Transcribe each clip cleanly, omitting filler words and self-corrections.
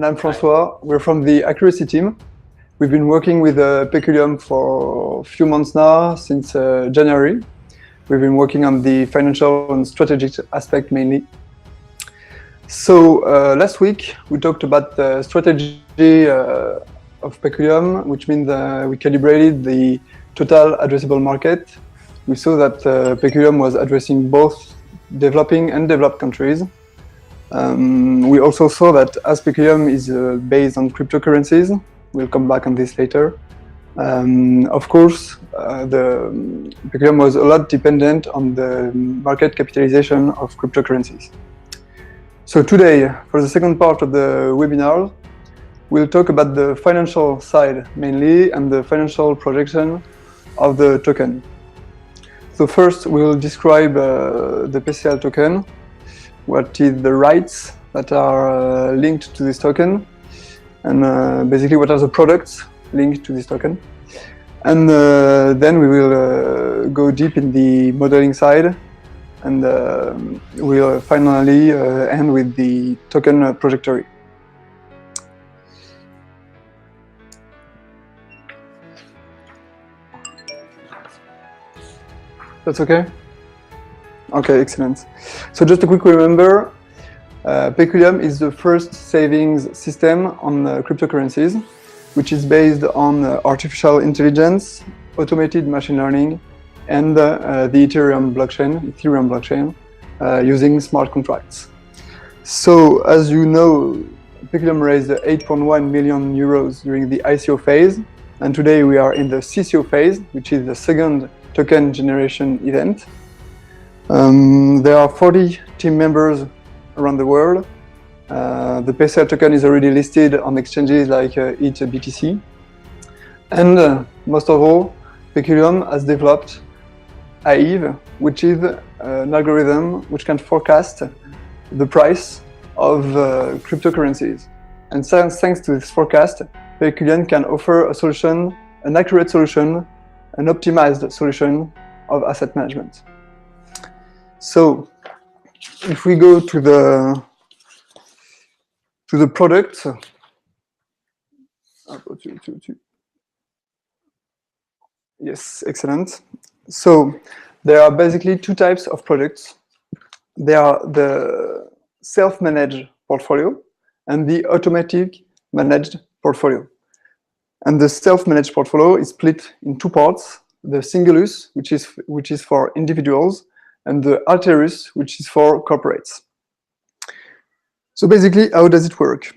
And I'm Francois. We're from the accuracy team. We've been working with PECULIUM for a few months now, since January. We've been working on the financial and strategic aspect mainly. So last week we talked about the strategy of PECULIUM, which means we calibrated the total addressable market. We saw that PECULIUM was addressing both developing and developed countries. We also saw that as PECULIUM is based on cryptocurrencies, we'll come back on this later. Of course, the PECULIUM was a lot dependent on the market capitalization of cryptocurrencies. So today, for the second part of the webinar, we'll talk about the financial side mainly and the financial projection of the token. So first, we'll describe the PCL token, what is the rights that are linked to this token, and basically what are the products linked to this token. And then we will go deep in the modeling side, and we'll finally end with the token trajectory. That's okay? Okay, excellent. So just a quick remember, PECULIUM is the first savings system on cryptocurrencies, which is based on artificial intelligence, automated machine learning, and the Ethereum blockchain, using smart contracts. So as you know, PECULIUM raised 8.1 million euros during the ICO phase, and today we are in the CCO phase, which is the second token generation event. There are 40 team members around the world. The PCL token is already listed on exchanges like BTC. And most of all, PECULIUM has developed AIXVE, which is an algorithm which can forecast the price of cryptocurrencies. And thanks to this forecast, PECULIUM can offer a solution, an accurate solution, an optimized solution of asset management. So, if we go to the product, yes, excellent. So there are basically two types of products. There are the self-managed portfolio and the automatic managed portfolio. And the self-managed portfolio is split in two parts: the Singulus, which is for individuals, and the Alteris, which is for corporates. So basically, how does it work?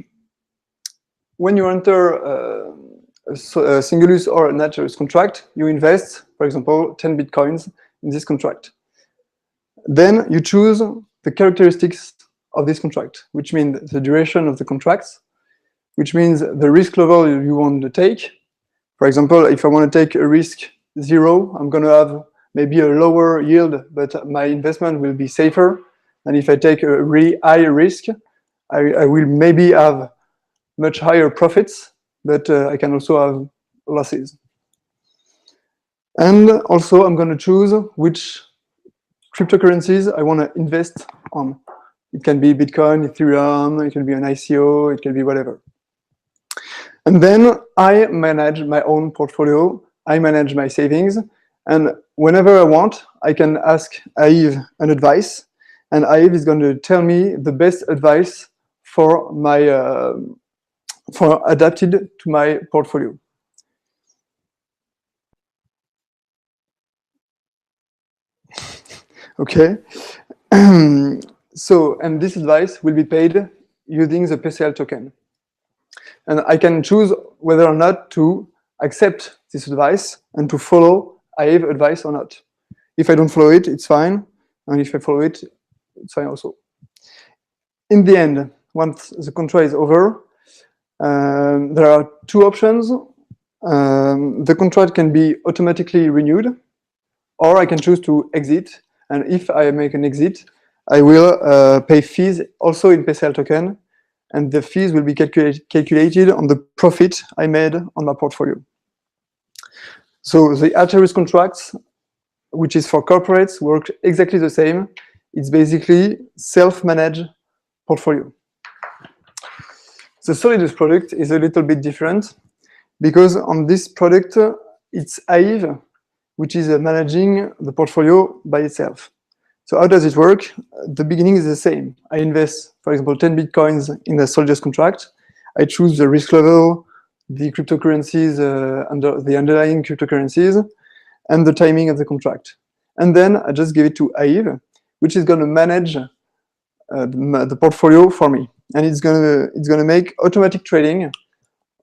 When you enter a Singulus or an Alteris contract, you invest, for example, 10 bitcoins in this contract. Then you choose the characteristics of this contract, which means the duration of the contracts, which means the risk level you want to take. For example, if I want to take a risk 0, I'm going to have maybe a lower yield, but my investment will be safer. And if I take a really high risk, I will maybe have much higher profits, but I can also have losses. And also, I'm going to choose which cryptocurrencies I want to invest on. It can be Bitcoin, Ethereum, it can be an ICO, it can be whatever. And then I manage my own portfolio, I manage my savings, and whenever I want, I can ask AIXVE an advice, and AIXVE is going to tell me the best advice for my for adapted to my portfolio. Okay. So, and this advice will be paid using the PCL token. And I can choose whether or not to accept this advice and to follow AIXVE advice or not. If I don't follow it, it's fine. And if I follow it, it's fine also. In the end, once the contract is over, there are two options. The contract can be automatically renewed, or I can choose to exit. And if I make an exit, I will pay fees also in PCL token, and the fees will be calculated on the profit I made on my portfolio. So the Alteris contracts, which is for corporates, work exactly the same. It's basically self-managed portfolio. The Solidus product is a little bit different because on this product, it's AIXVE, which is managing the portfolio by itself. So how does it work? The beginning is the same. I invest, for example, 10 Bitcoins in a Solidus contract. I choose the risk level, the cryptocurrencies, under the underlying cryptocurrencies, and the timing of the contract. And then I just give it to AIXVE, which is going to manage the portfolio for me. And it's gonna make automatic trading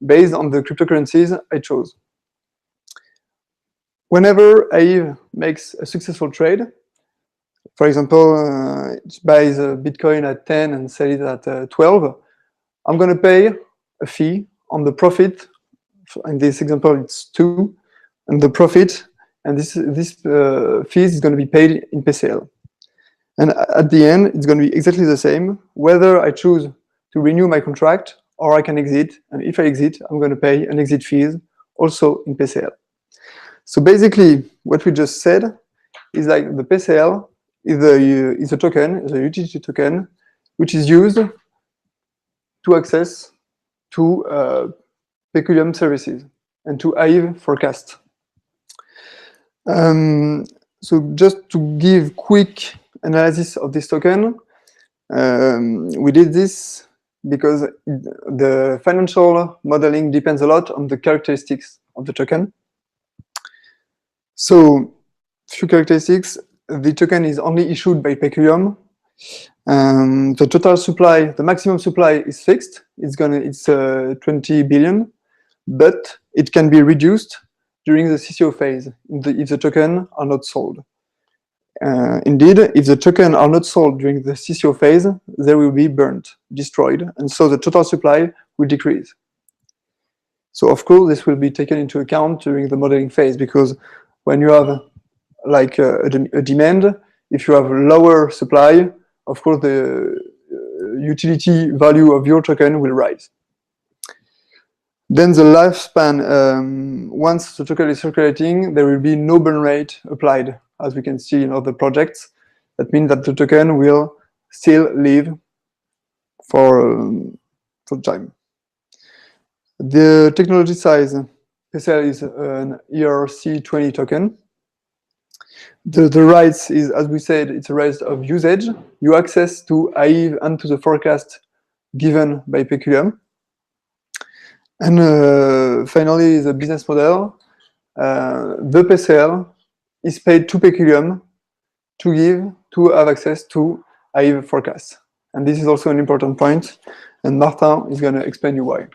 based on the cryptocurrencies I chose. Whenever AIXVE makes a successful trade, for example, it buys a Bitcoin at 10 and sells it at 12, I'm going to pay a fee on the profit. In this example, it's 2, and the profit, and this fee is going to be paid in PCL. And at the end, it's going to be exactly the same, whether I choose to renew my contract or I can exit. And if I exit, I'm going to pay an exit fees also in PCL. So basically, what we just said is like the PCL is a token, is a utility token, which is used to access to PECULIUM services and to AIXVE forecast. So just to give quick analysis of this token, we did this because the financial modeling depends a lot on the characteristics of the token. So, few characteristics. The token is only issued by PECULIUM. The total supply, the maximum supply is fixed. It's 20 billion, but it can be reduced during the CCO phase if the token are not sold. Indeed, if the token are not sold during the CCO phase, they will be burnt, destroyed, and so the total supply will decrease. So of course, this will be taken into account during the modeling phase, because when you have like a demand, if you have a lower supply, of course the utility value of your token will rise. Then the lifespan, once the token is circulating, there will be no burn rate applied, as we can see in other projects. That means that the token will still live for time. The technology size, PCL is an ERC20 token. The rights is, as we said, it's a right of usage. You access to AIXVE and to the forecast given by PECULIUM. And finally, the business model. The PCL is paid to PECULIUM to have access to AIXVE forecasts. And this is also an important point, and Martin is going to explain you why.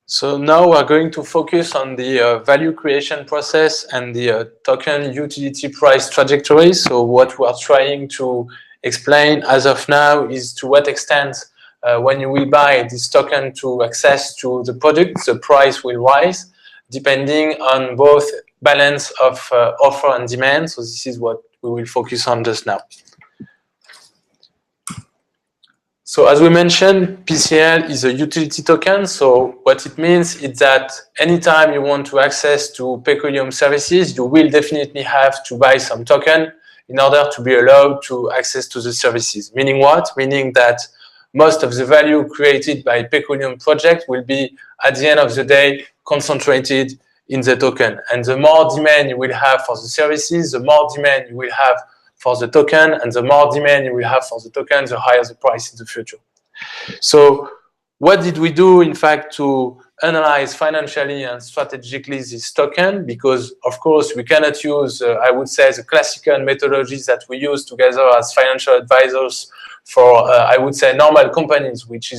So now we're going to focus on the value creation process and the token utility price trajectory. So what we are trying to explain as of now is to what extent when you will buy this token to access to the product, the price will rise depending on both balance of offer and demand. So this is what we will focus on just now. So as we mentioned, PCL is a utility token. So what it means is that anytime you want to access to PECULIUM services, you will definitely have to buy some token in order to be allowed to access to the services. Meaning what? Meaning that most of the value created by PECULIUM project will be, at the end of the day, concentrated in the token. And the more demand you will have for the services, the more demand you will have for the token, and the more demand you will have for the token, the higher the price in the future. So what did we do, in fact, to analyze financially and strategically this token? Because, of course, we cannot use, I would say, the classical methodologies that we use together as financial advisors for, I would say, normal companies, which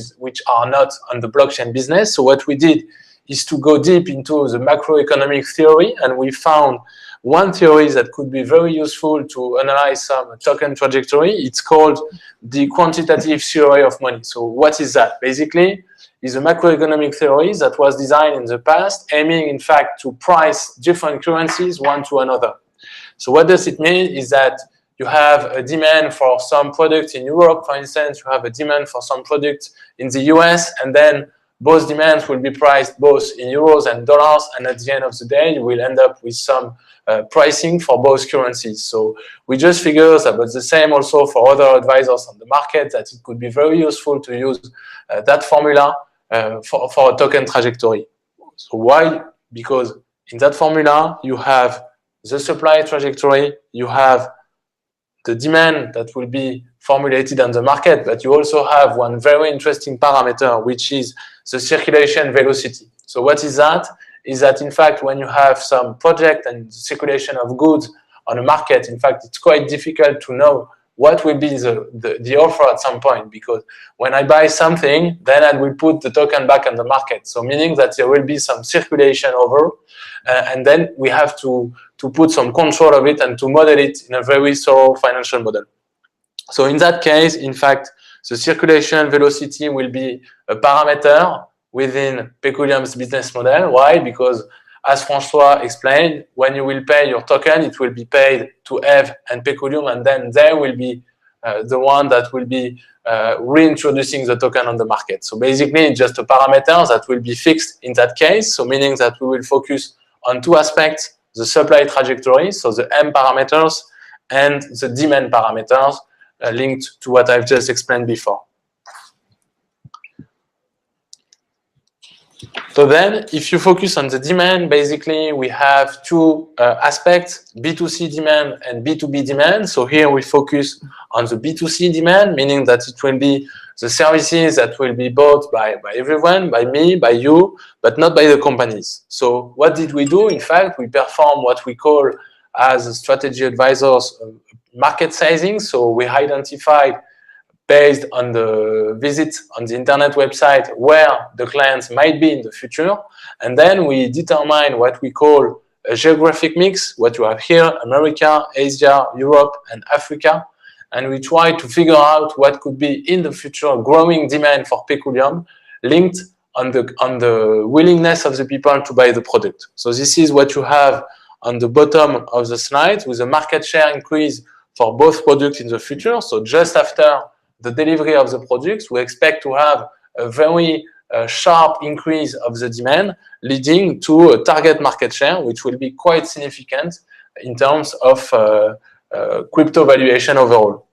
are not on the blockchain business. So what we did is to go deep into the macroeconomic theory, and we found one theory that could be very useful to analyze some token trajectory. It's called the quantitative theory of money. So what is that? Basically, is a macroeconomic theory that was designed in the past, aiming, in fact, to price different currencies one to another. So what does it mean is that you have a demand for some product in Europe, for instance, you have a demand for some product in the US, and then both demands will be priced both in euros and dollars, and at the end of the day, you will end up with some pricing for both currencies. So we just figured about the same also for other advisors on the market, that it could be very useful to use that formula for a token trajectory. So why? Because in that formula, you have the supply trajectory, you have the demand that will be formulated on the market, but you also have one very interesting parameter, which is the circulation velocity. So what is that? Is that in fact, when you have some project and circulation of goods on a market, in fact, it's quite difficult to know what will be the offer at some point, because when I buy something, then I will put the token back on the market. So meaning that there will be some circulation over, and then we have to put some control of it and to model it in a very thorough financial model. So in that case, in fact, the circulation velocity will be a parameter within PECULIUM's business model. Why? Because as François explained, when you will pay your token, it will be paid to AIXVE and PECULIUM, and then they will be the one that will be reintroducing the token on the market. So basically, it's just a parameter that will be fixed in that case. So meaning that we will focus on two aspects: the supply trajectory, so the M parameters, and the demand parameters linked to what I've just explained before. So then, if you focus on the demand, basically we have two aspects, B2C demand and B2B demand. So here we focus on the B2C demand, meaning that it will be the services that will be bought by everyone, by me, by you, but not by the companies. So what did we do? In fact, we perform what we call as strategy advisors market sizing. So we identified, based on the visit on the internet website, where the clients might be in the future. And then we determine what we call a geographic mix, what you have here: America, Asia, Europe, and Africa. And we try to figure out what could be in the future growing demand for PECULIUM, linked on the willingness of the people to buy the product. So this is what you have on the bottom of the slide, with a market share increase for both products in the future. So just after the delivery of the products, we expect to have a very sharp increase of the demand, leading to a target market share, which will be quite significant in terms of crypto valuation overall.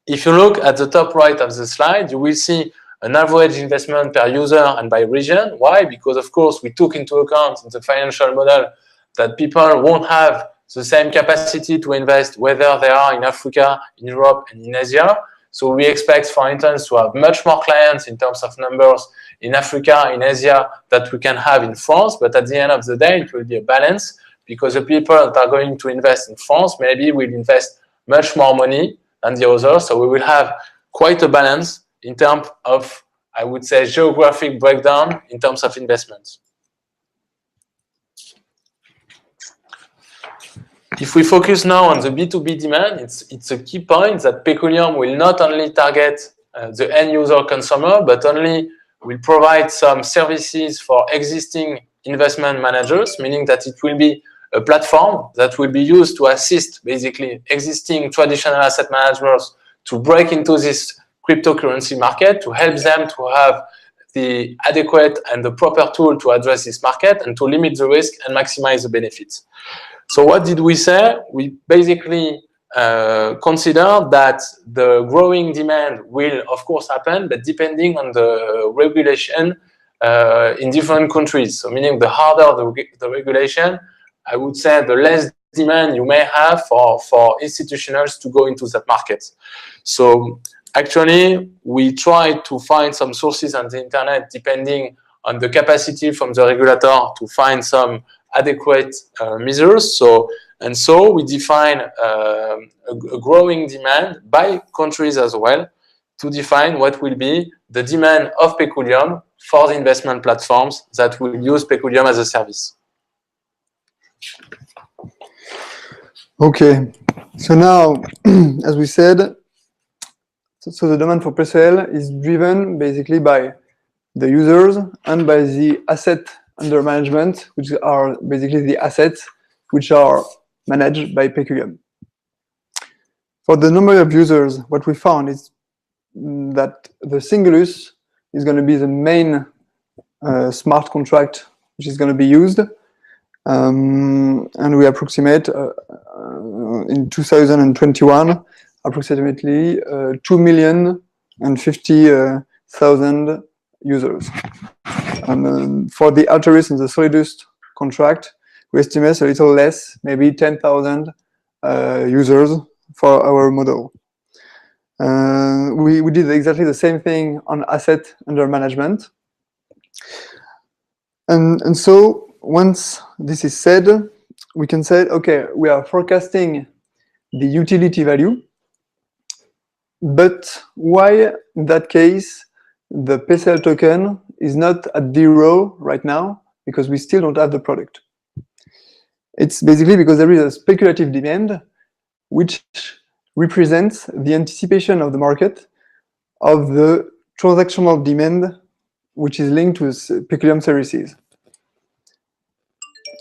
If you look at the top right of the slide, you will see an average investment per user and by region. Why? Because of course we took into account in the financial model that people won't have the same capacity to invest, whether they are in Africa, in Europe, and in Asia. So we expect, for instance, to have much more clients in terms of numbers in Africa, in Asia, that we can have in France. But at the end of the day, it will be a balance, because the people that are going to invest in France maybe will invest much more money than the others. So we will have quite a balance in terms of, I would say, geographic breakdown in terms of investments. If we focus now on the B2B demand, it's a key point that PECULIUM will not only target the end user consumer, but only will provide some services for existing investment managers, meaning that it will be a platform that will be used to assist basically existing traditional asset managers to break into this cryptocurrency market, to help them to have the adequate and the proper tool to address this market and to limit the risk and maximize the benefits. So what did we say? We basically consider that the growing demand will, of course, happen, but depending on the regulation in different countries. So meaning the harder the regulation, I would say the less demand you may have for institutionals to go into that market. So actually, we try to find some sources on the internet depending on the capacity from the regulator to find some adequate measures. So we define a growing demand by countries as well, to define what will be the demand of PECULIUM for the investment platforms that will use PECULIUM as a service. Okay, so now, as we said, so the demand for pre-sale is driven basically by the users and by the asset under management, which are basically the assets which are managed by PECULIUM. For the number of users, what we found is that the single use is going to be the main smart contract which is going to be used. And we approximate in 2021 approximately 2,050,000 users. And for the Alteris and the Solidus contract, we estimate a little less, maybe 10,000 users for our model. We did exactly the same thing on asset under management. And so once this is said, we can say, okay, we are forecasting the utility value, but why in that case the PCL token is not at 0 right now? Because we still don't have the product. It's basically because there is a speculative demand which represents the anticipation of the market of the transactional demand which is linked to PECULIUM services.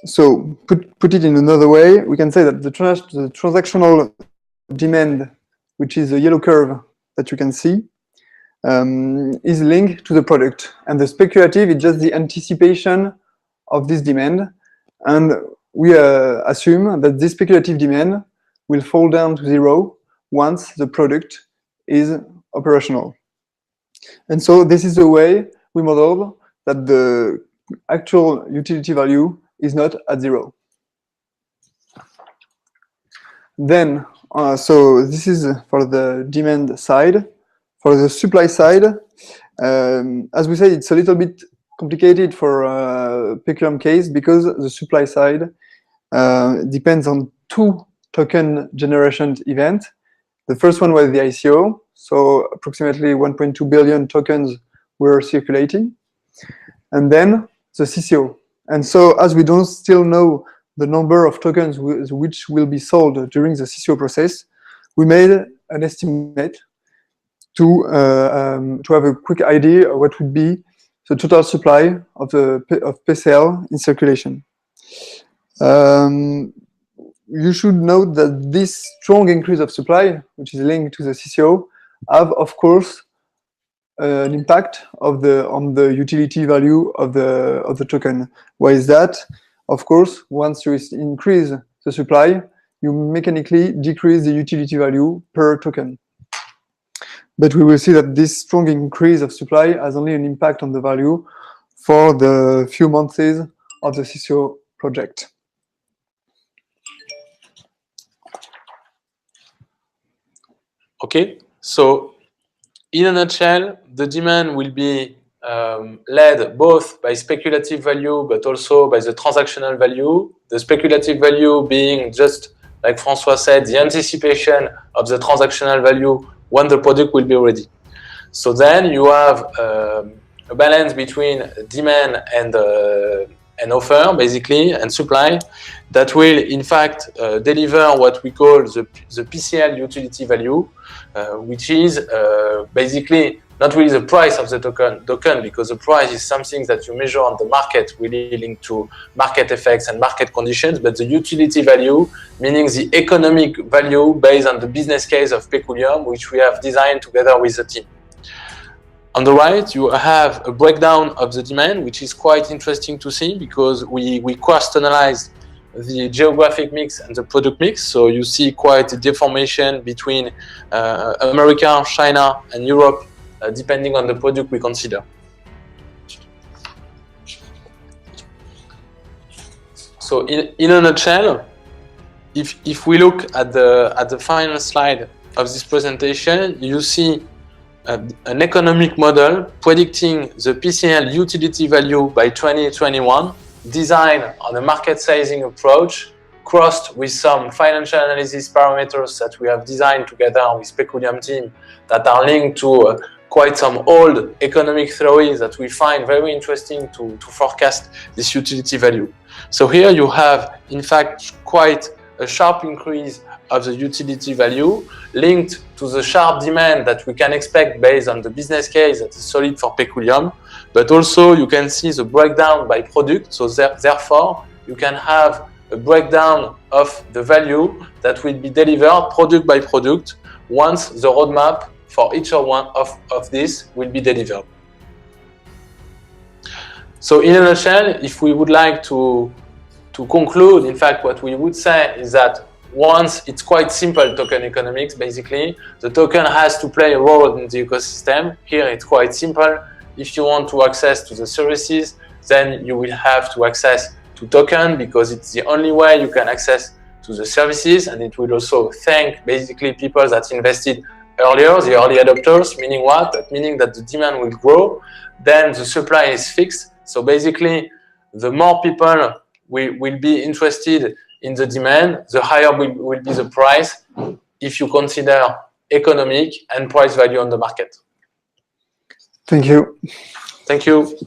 So put it in another way, we can say that the transactional demand, which is the yellow curve that you can see, is linked to the product. And the speculative is just the anticipation of this demand. And we assume that this speculative demand will fall down to 0 once the product is operational. And so this is the way we model that the actual utility value is not at 0. Then, so this is for the demand side. For the supply side, as we said, it's a little bit complicated for PECULIUM case because the supply side depends on 2 token generation events. The first one was the ICO, so approximately 1.2 billion tokens were circulating, and then the CCO. And so, as we don't still know the number of tokens which will be sold during the CCO process, we made an estimate to have a quick idea of what would be the total supply of PCL in circulation. You should note that this strong increase of supply, which is linked to the CCO, have of course an impact on the utility value of the token. Why is that? Of course, once you increase the supply, you mechanically decrease the utility value per token. But we will see that this strong increase of supply has only an impact on the value for the few months of the CCO project. Okay, so in a nutshell, the demand will be led both by speculative value, but also by the transactional value. The speculative value being, just like François said, the anticipation of the transactional value when the product will be ready. So then you have a balance between demand and offer, basically, and supply, that will, in fact, deliver what we call the PCL utility value, which is basically not really the price of the token, because the price is something that you measure on the market, really linked to market effects and market conditions, but the utility value, meaning the economic value based on the business case of PECULIUM, which we have designed together with the team. On the right, you have a breakdown of the demand, which is quite interesting to see because we cross-analyzed the geographic mix and the product mix. So you see quite a deformation between America, China, and Europe, depending on the product we consider. So in a nutshell, if we look at the final slide of this presentation, you see an economic model predicting the PCL utility value by 2021, designed on a market sizing approach, crossed with some financial analysis parameters that we have designed together with PECULIUM team that are linked to quite some old economic theories that we find very interesting to forecast this utility value. So here you have, in fact, quite a sharp increase of the utility value linked to the sharp demand that we can expect based on the business case that is solid for PECULIUM, but also you can see the breakdown by product. So therefore, you can have a breakdown of the value that will be delivered product by product once the roadmap for each one of this will be delivered. So in a nutshell, if we would like to conclude, in fact, what we would say is that once it's quite simple token economics, basically, the token has to play a role in the ecosystem. Here it's quite simple. If you want to access to the services, then you will have to access to token because it's the only way you can access to the services, and it will also thank basically people that invested earlier, the early adopters, meaning what? That meaning that the demand will grow, then the supply is fixed. So basically, the more people will be interested in the demand, the higher will be the price if you consider economic and price value on the market. Thank you. Thank you.